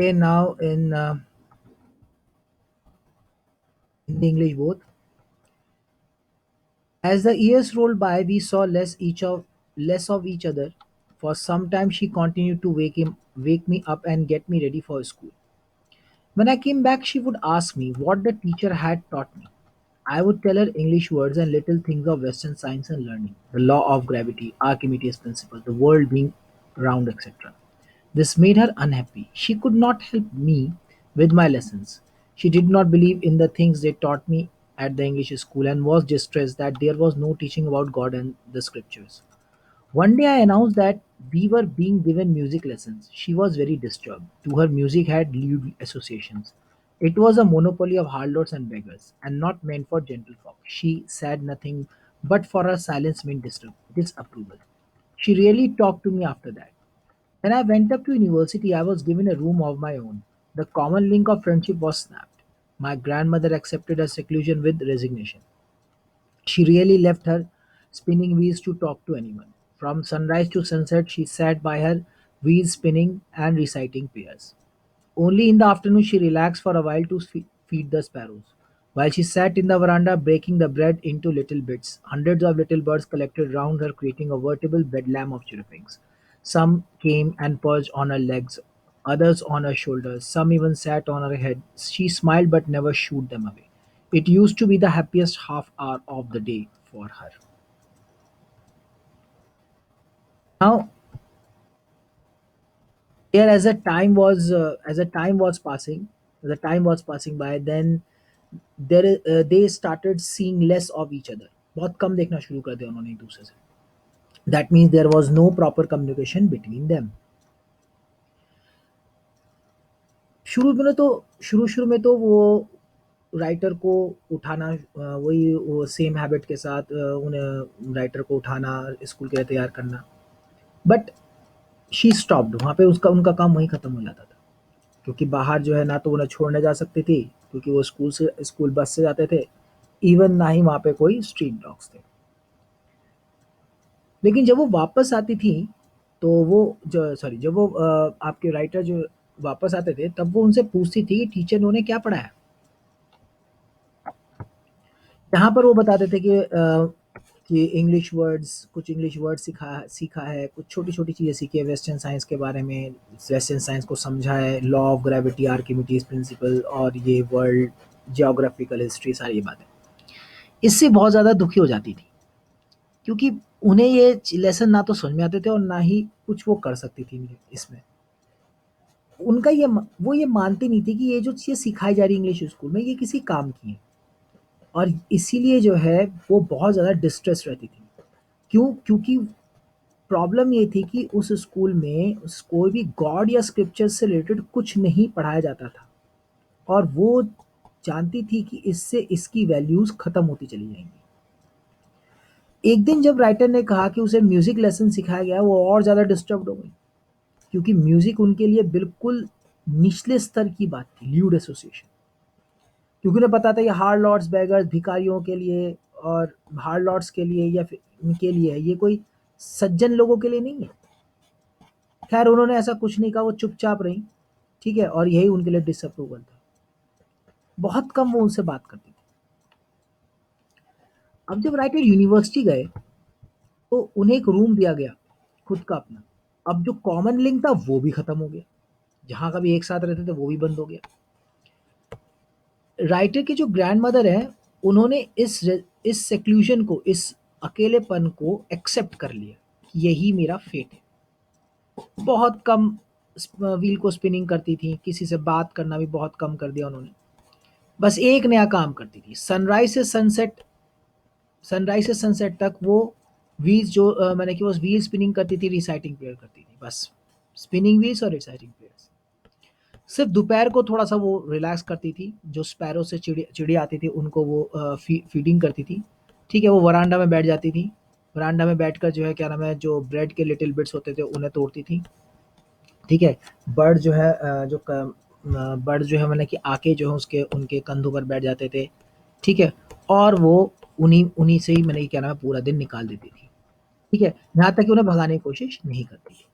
Okay, now in Hindi English both. As the years rolled by, we saw less of each other. For some time, she continued to wake me up, and get me ready for school. When I came back, she would ask me what the teacher had taught me. I would tell her English words and little things of Western science and learning, the law of gravity, Archimedes' principle, the world being round, etc. This made her unhappy. She could not help me with my lessons. She did not believe in the things they taught me at the English school and was distressed that there was no teaching about God and the scriptures. One day I announced that we were being given music lessons. She was very disturbed. To her, music had lewd associations. It was a monopoly of harlots and beggars, and not meant for gentlefolk. She said nothing, but for her silence meant disapproval. She really talked to me after that. When I went up to university, I was given a room of my own. The common link of friendship was snapped. My grandmother accepted her seclusion with resignation. She really left her spinning wheels to talk to anyone. From sunrise to sunset, she sat by her wheels spinning and reciting prayers. Only in the afternoon she relaxed for a while to feed the sparrows. While she sat in the veranda breaking the bread into little bits, hundreds of little birds collected round her, creating a veritable bedlam of chirrupings. Some came and perched on her legs, others on her shoulders, some even sat on her head. She smiled but never shooed them away. It used to be the happiest half hour of the day for her. Now, here as the time was passing by, then they started seeing less of each other. बहुत कम देखना शुरू कर दिया उन्होंने एक दूसरे से. That means there was no proper communication between them. शुरू में तो वो राइटर को उठाना, वही वो सेम हैबिट के साथ उन्हें राइटर को उठाना, स्कूल के लिए तैयार करना. बट शी स्टॉप्ड वहाँ पे, उसका उनका काम वहीं खत्म हो जाता था. क्योंकि बाहर जो है ना तो उन्हें छोड़ने जा सकती थी, क्योंकि वो स्कूल बस से जाते थे. इवन ना ही वहाँ पे कोई स्ट्रीट डॉग्स थे. लेकिन जब वो वापस आती थी, तो वो जो सॉरी जब वो आपके राइटर जो वापस आते थे, तब वो उनसे पूछती थी कि टीचर ने उन्हें क्या पढ़ाया. यहाँ पर वो बताते थे कि इंग्लिश वर्ड्स सीखा है, कुछ छोटी-छोटी चीज़ें सीखी है वेस्टर्न साइंस के बारे में, वेस्टर्न साइंस को समझा है, law of gravity, Archimedes principle और ये वर्ल्ड, ज्योग्राफिकल हिस्ट्री, सारी ये बातें. इससे बहुत ज़्यादा दुखी हो जाती थी, क्योंकि उन्हें ये लेसन ना तो समझ में आते थे और ना ही कुछ वो कर सकती थी इसमें. उनका वो ये मानती नहीं थी कि ये जो चीज़ें सिखाई जा रही है इंग्लिश स्कूल में, ये किसी काम की है. और इसीलिए जो है वो बहुत ज़्यादा डिस्ट्रेस रहती थी. क्यों? क्योंकि प्रॉब्लम ये थी कि उस स्कूल में कोई भी गॉड या स्क्रिप्चर से रिलेटेड कुछ नहीं पढ़ाया जाता था. और वो जानती थी कि इससे इसकी वैल्यूज़ खत्म होती चली जाएँगी. एक दिन जब राइटर ने कहा कि उसे म्यूज़िक लेसन सिखाया गया, वो और ज़्यादा डिस्टर्ब्ड हो गई. क्योंकि म्यूज़िक उनके लिए बिल्कुल निचले स्तर की बात थी, ल्यूड एसोसिएशन. क्योंकि उन्हें पता था ये हार्लॉट्स, बेगर्स, भिखारियों के लिए और हार्लॉट्स के लिए या फिर इनके लिए है, ये कोई सज्जन लोगों के लिए नहीं है. खैर उन्होंने ऐसा कुछ नहीं कहा, वो चुपचाप रहीं, ठीक है? और यही उनके लिए डिसअप्रूवल था. बहुत कम वो उनसे बात करती थी. अब जब राइटर यूनिवर्सिटी गए, तो उन्हें एक रूम दिया गया, खुद का अपना. अब जो कॉमन लिंक था वो भी खत्म हो गया. जहाँ कभी एक साथ रहते थे वो भी बंद हो गया. राइटर की जो ग्रैंडमदर हैं, उन्होंने इस सेक्लूजन को, इस अकेलेपन को एक्सेप्ट कर लिया कि यही मेरा फेट है. बहुत कम व्हील को स्पिनिंग करती थी, किसी से बात करना भी बहुत कम कर दिया उन्होंने. बस एक नया काम करती थी, सनराइज से सनसेट तक वो व्हील्स जो मैंने कि वो व्हील स्पिनिंग करती थी, रिसाइटिंग प्रेयर करती थी, बस स्पिनिंग व्हील्स और रिसाइटिंग प्रेयर्स. सिर्फ दोपहर को थोड़ा सा वो रिलैक्स करती थी, जो स्पैरो से चिड़िया आती थी उनको वो फीडिंग करती थी. ठीक है, वो वरांडा में बैठ जाती थी. वरांडा में बैठकर जो है क्या नाम है, जो ब्रेड के लिटिल बिट्स होते थे उन्हें तोड़ती थी. ठीक है, बर्ड जो है बर्ड जो है मैंने कि आके जो है उसके उनके कंधों पर बैठ जाते थे. ठीक है, और वो उन्हीं उन्हीं से ही मैंने क्या नाम है पूरा दिन निकाल देती थी. ठीक है, यहाँ तक कि उन्हें भगाने की कोशिश नहीं करती थी.